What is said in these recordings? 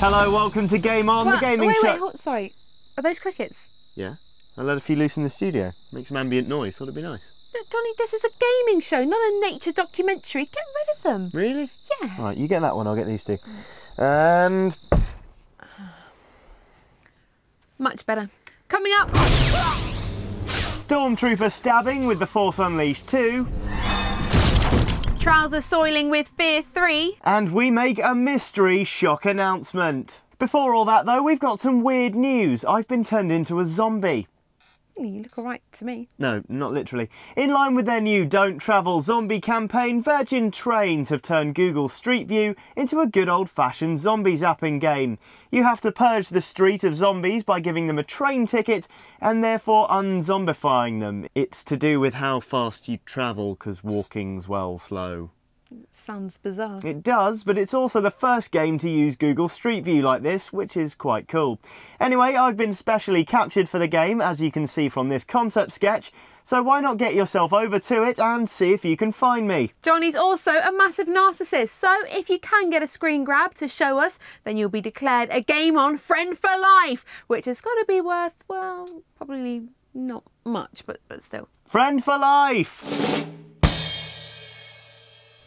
Hello, welcome to Game On, the gaming show. Wait, sorry. Are those crickets? Yeah. I let a few loose in the studio. Make some ambient noise. Thought it'd be nice. Johnny, this is a gaming show, not a nature documentary. Get rid of them. Really? Yeah. Right, you get that one, I'll get these two. And... Much better. Coming up... Stormtrooper stabbing with the Force Unleashed 2. Trouser soiling with F.E.A.R 3. And we make a mystery shock announcement. Before all that though, we've got some weird news. I've been turned into a zombie. You look alright to me. No, not literally. In line with their new Don't Travel zombie campaign, Virgin Trains have turned Google Street View into a good old-fashioned zombie zapping game. You have to purge the street of zombies by giving them a train ticket and therefore unzombifying them. It's to do with how fast you travel, because walking's, well, slow. Sounds bizarre. It does, but it's also the first game to use Google Street View like this, which is quite cool. Anyway, I've been specially captured for the game, as you can see from this concept sketch, so why not get yourself over to it and see if you can find me. Johnny's also a massive narcissist, so if you can get a screen grab to show us, then you'll be declared a Game On friend for life, which has got to be worth, well, probably not much, but still. Friend for life!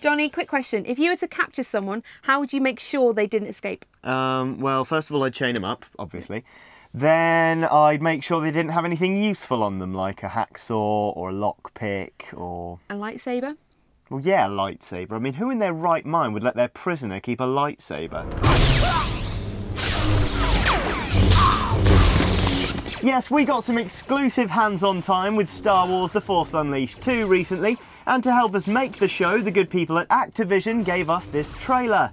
Johnny, quick question. If you were to capture someone, how would you make sure they didn't escape? Well, first of all, I'd chain them up, obviously. Then I'd make sure they didn't have anything useful on them, like a hacksaw or a lockpick or... A lightsaber? Well, yeah, a lightsaber. I mean, who in their right mind would let their prisoner keep a lightsaber? Yes, we got some exclusive hands-on time with Star Wars The Force Unleashed 2 recently, and to help us make the show, the good people at Activision gave us this trailer.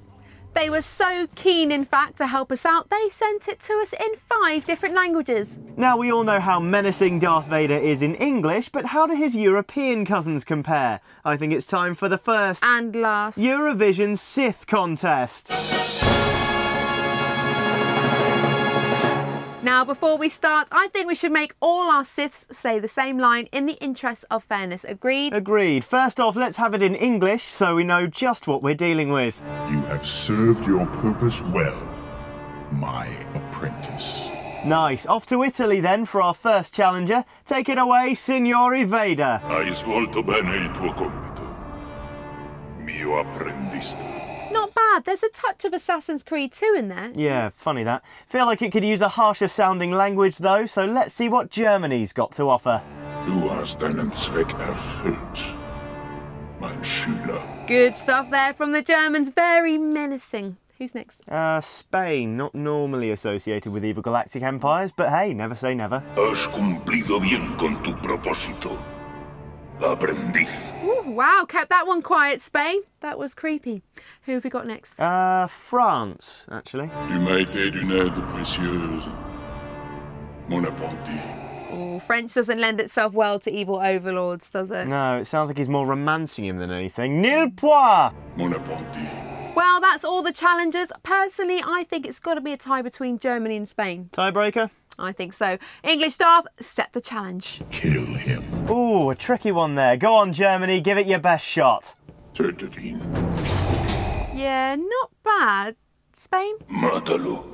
They were so keen, in fact, to help us out, they sent it to us in 5 different languages. Now, we all know how menacing Darth Vader is in English, but how do his European cousins compare? I think it's time for the first... and last... Eurovision Sith contest. Now, before we start, I think we should make all our Siths say the same line in the interest of fairness. Agreed? Agreed. First off, let's have it in English so we know just what we're dealing with. You have served your purpose well, my apprentice. Nice. Off to Italy then for our first challenger. Take it away, Signore Vader. Hai svolto bene il tuo compito, mio apprendista. Not bad. There's a touch of Assassin's Creed 2 in there. Yeah, funny that. Feel like it could use a harsher sounding language though, so let's see what Germany's got to offer. Du hast deinen Zweck erfüllt, mein Schüler. Good stuff there from the Germans. Very menacing. Who's next? Spain, not normally associated with evil galactic empires, but hey, never say never. Has cumplido bien con tu propósito, aprendiz. Ooh, wow, kept that one quiet, Spain. That was creepy. Who have we got next? France, actually. Tu m'as été d'une aide précieuse, mon apprenti. Oh, French doesn't lend itself well to evil overlords, does it? No, it sounds like he's more romancing him than anything. Nil pois! Mon apprenti. Well, that's all the challengers. Personally, I think it's got to be a tie between Germany and Spain. Tiebreaker? I think so. English staff, set the challenge. Kill him. Ooh, a tricky one there. Go on, Germany, give it your best shot. Tötet ihn. Yeah, not bad. Spain? Mátalo.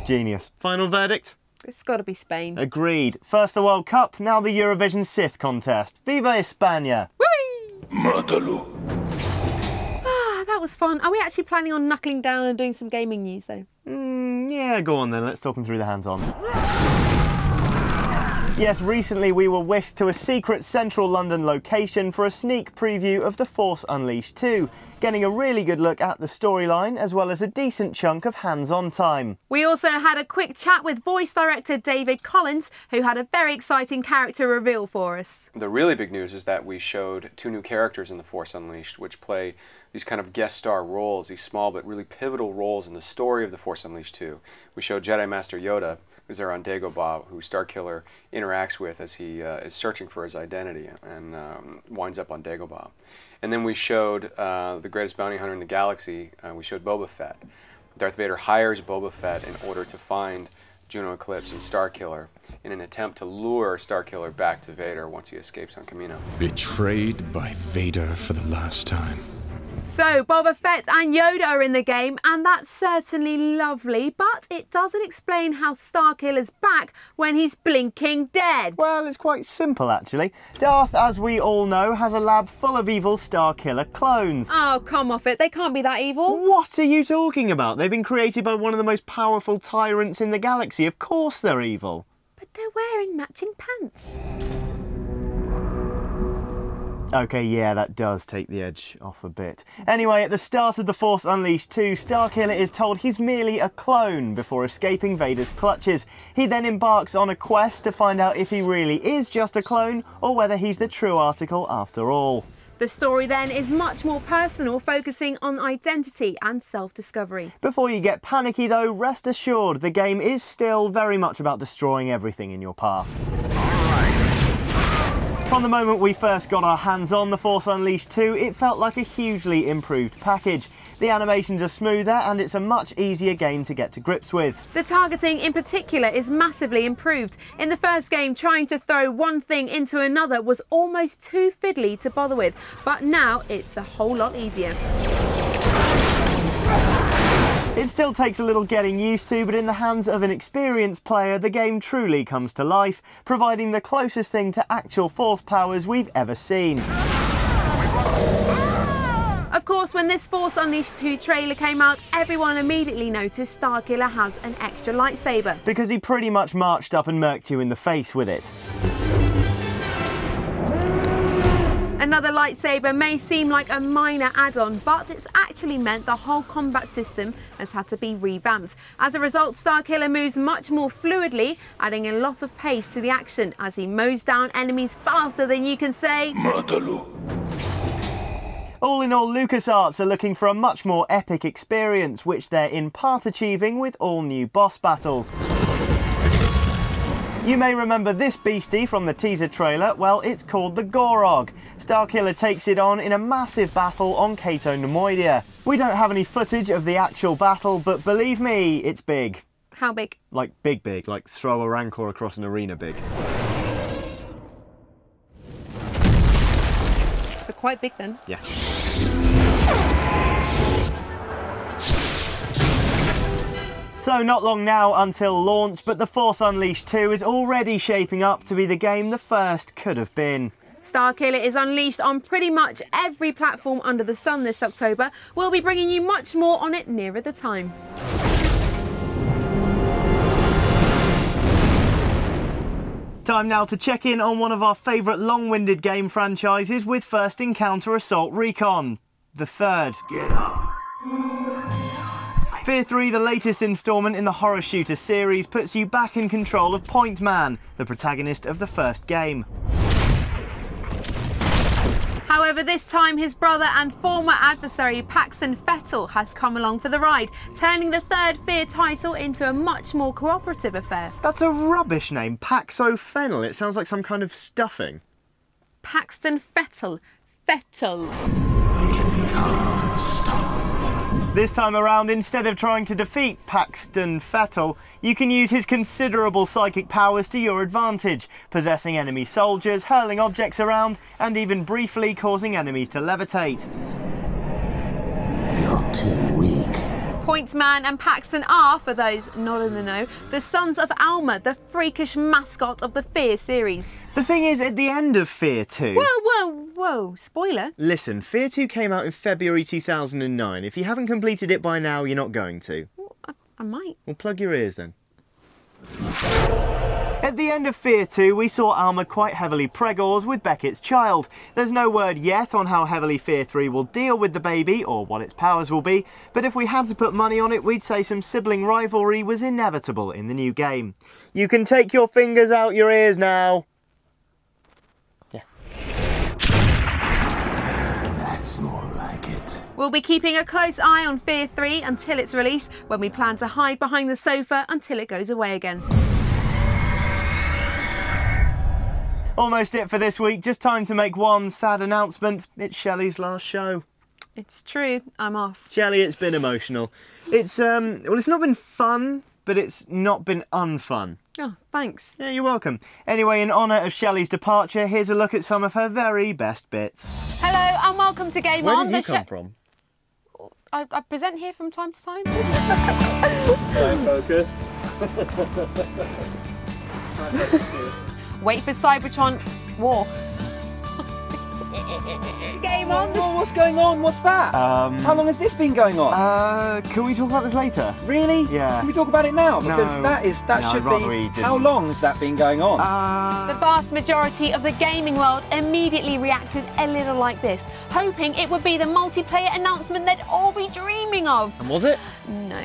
Genius. Final verdict? It's got to be Spain. Agreed. First the World Cup, now the Eurovision Sith contest. Viva España! Whee! Mátalo. Ah, that was fun. Are we actually planning on knuckling down and doing some gaming news, though? Yeah, go on then, let's talk them through the hands-on. Yes, recently we were whisked to a secret central London location for a sneak preview of The Force Unleashed 2, getting a really good look at the storyline as well as a decent chunk of hands-on time. We also had a quick chat with voice director David Collins, who had a very exciting character reveal for us. The really big news is that we showed 2 new characters in The Force Unleashed, which play these kind of guest star roles, these small but really pivotal roles in the story of The Force Unleashed 2. We showed Jedi Master Yoda, who's there on Dagobah, who Starkiller interacts with as he is searching for his identity and winds up on Dagobah. And then we showed the greatest bounty hunter in the galaxy. We showed Boba Fett. Darth Vader hires Boba Fett in order to find Juno Eclipse and Starkiller in an attempt to lure Starkiller back to Vader once he escapes on Kamino. Betrayed by Vader for the last time. So Boba Fett and Yoda are in the game, and that's certainly lovely, but it doesn't explain how Starkiller's back when he's blinking dead. Well, it's quite simple actually. Darth, as we all know, has a lab full of evil Starkiller clones. Oh, come off it. They can't be that evil. What are you talking about? They've been created by one of the most powerful tyrants in the galaxy. Of course they're evil. But they're wearing matching pants. Okay, yeah, that does take the edge off a bit. Anyway, at the start of The Force Unleashed 2, Starkiller is told he's merely a clone before escaping Vader's clutches. He then embarks on a quest to find out if he really is just a clone or whether he's the true article after all. The story then is much more personal, focusing on identity and self-discovery. Before you get panicky though, rest assured the game is still very much about destroying everything in your path. From the moment we first got our hands on The Force Unleashed 2, it felt like a hugely improved package. The animations are smoother and it's a much easier game to get to grips with. The targeting in particular is massively improved. In the first game, trying to throw one thing into another was almost too fiddly to bother with, but now it's a whole lot easier. It still takes a little getting used to, but in the hands of an experienced player, the game truly comes to life, providing the closest thing to actual Force powers we've ever seen. Of course, when this Force Unleashed 2 trailer came out, everyone immediately noticed Starkiller has an extra lightsaber. Because he pretty much marched up and murked you in the face with it. Another lightsaber may seem like a minor add-on, but it's actually meant the whole combat system has had to be revamped. As a result, Starkiller moves much more fluidly, adding a lot of pace to the action as he mows down enemies faster than you can say. All in all, LucasArts are looking for a much more epic experience, which they're in part achieving with all new boss battles. You may remember this beastie from the teaser trailer. Well, it's called the Gorog. Starkiller takes it on in a massive battle on Cato Nemoidia. We don't have any footage of the actual battle, but believe me, it's big. How big? Like big, like throw a Rancor across an arena big. So quite big then. Yeah. So not long now until launch, but The Force Unleashed 2 is already shaping up to be the game the first could have been. Starkiller is unleashed on pretty much every platform under the sun this October. We'll be bringing you much more on it nearer the time. Time now to check in on one of our favourite long-winded game franchises with First Encounter Assault Recon, the third. Get up. F.E.A.R 3, the latest instalment in the horror shooter series, puts you back in control of Point Man, the protagonist of the first game. However, this time his brother and former adversary Paxton Fettel has come along for the ride, turning the third F.E.A.R title into a much more cooperative affair. That's a rubbish name, Paxo-Fennel. It sounds like some kind of stuffing. Paxton Fettel. Fettel. We can become unstoppable. This time around, instead of trying to defeat Paxton Fettel, you can use his considerable psychic powers to your advantage, possessing enemy soldiers, hurling objects around, and even briefly causing enemies to levitate. You're too weak. Point Man and Paxton are, for those not in the know, the sons of Alma, the freakish mascot of the F.E.A.R series. The thing is, at the end of F.E.A.R 2... Whoa, spoiler. Listen, F.E.A.R 2 came out in February 2009. If you haven't completed it by now, you're not going to. I might. Well, plug your ears then. At the end of F.E.A.R 2, we saw Alma quite heavily pregors with Beckett's child. There's no word yet on how heavily F.E.A.R 3 will deal with the baby, or what its powers will be, but if we had to put money on it, we'd say some sibling rivalry was inevitable in the new game. You can take your fingers out your ears now. Yeah. That's more like it. We'll be keeping a close eye on F.E.A.R 3 until its release, when we plan to hide behind the sofa until it goes away again. Almost it for this week. Just time to make one sad announcement. It's Shelley's last show. It's true, I'm off. Shelley, it's been emotional. It's well, it's not been fun, but it's not been unfun. Oh, thanks. Yeah, you're welcome. Anyway, in honour of Shelley's departure, here's a look at some of her very best bits. Hello and welcome to Game Where On. did you come from? I present here from time to time. Don't focus. Wait for Cybertron War. Game on. Whoa, what's going on? What's that? How long has this been going on? Can we talk about this later? Really? Yeah. Can we talk about it now? Because No. that No, should I'd rather be. we didn't. How long has that been going on? The vast majority of the gaming world immediately reacted a little like this, hoping it would be the multiplayer announcement they'd all be dreaming of. And was it? No.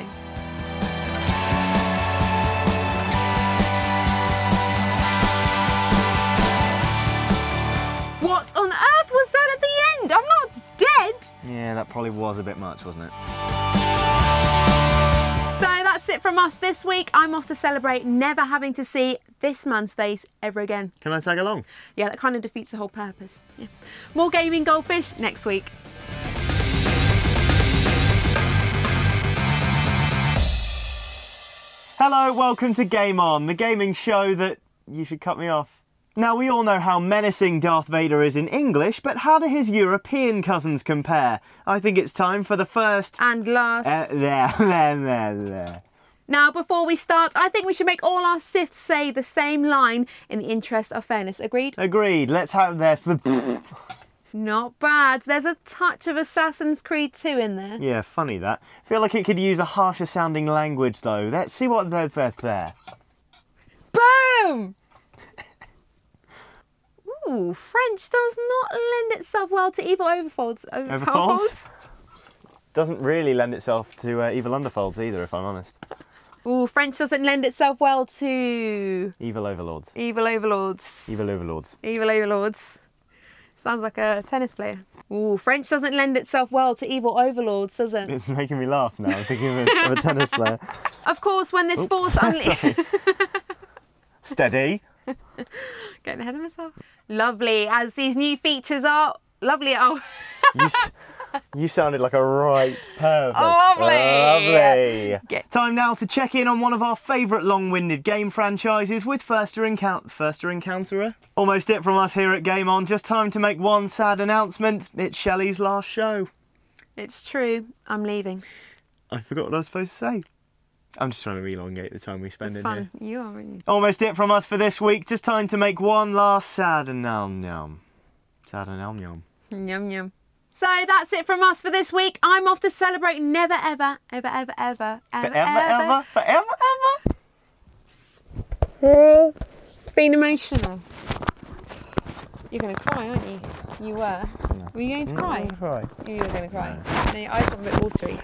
What on earth was that at the end? I'm not dead. Yeah, that probably was a bit much, wasn't it? So that's it from us this week. I'm off to celebrate never having to see this man's face ever again. Can I tag along? Yeah, that kind of defeats the whole purpose. Yeah. More gaming goldfish next week. Hello, welcome to Game On, the gaming show that you should cut me off. Now, we all know how menacing Darth Vader is in English, but how do his European cousins compare? I think it's time for the first... And last. There. Now, before we start, I think we should make all our Siths say the same line in the interest of fairness. Agreed? Agreed, let's have their... Not bad. There's a touch of Assassin's Creed 2 in there. Yeah, funny that. Feel like it could use a harsher sounding language though. Let's see what they're there. Boom! Ooh, French does not lend itself well to evil overfolds. Overfolds? Doesn't really lend itself to evil underfolds either, if I'm honest. Ooh, French doesn't lend itself well to... Evil overlords. Evil overlords. Evil overlords. Evil overlords. Sounds like a tennis player. Ooh, French doesn't lend itself well to evil overlords, does it? It's making me laugh now. I'm thinking of a tennis player. Of course, when this Force Unleashed... Steady. Getting ahead of myself. Lovely, as these new features are... Lovely, oh... You sounded like a right pervert. Lovely. Lovely. Yeah. Time now to check in on one of our favourite long-winded game franchises with Firster Encounterer. Almost it from us here at Game On. Just time to make one sad announcement. It's Shelley's last show. It's true. I'm leaving. I forgot what I was supposed to say. I'm just trying to elongate the time we spend in Fun. here. You are really... Almost it from us for this week. Just time to make one last sad announcement. Sad announcement. Yum yum. So that's it from us for this week. I'm off to celebrate never ever, ever, ever, ever, ever, Forever. It's been emotional. You're going to cry, aren't you? You were. No. Were you going to cry? Cry. You were going to cry. No, your eyes got a bit watery.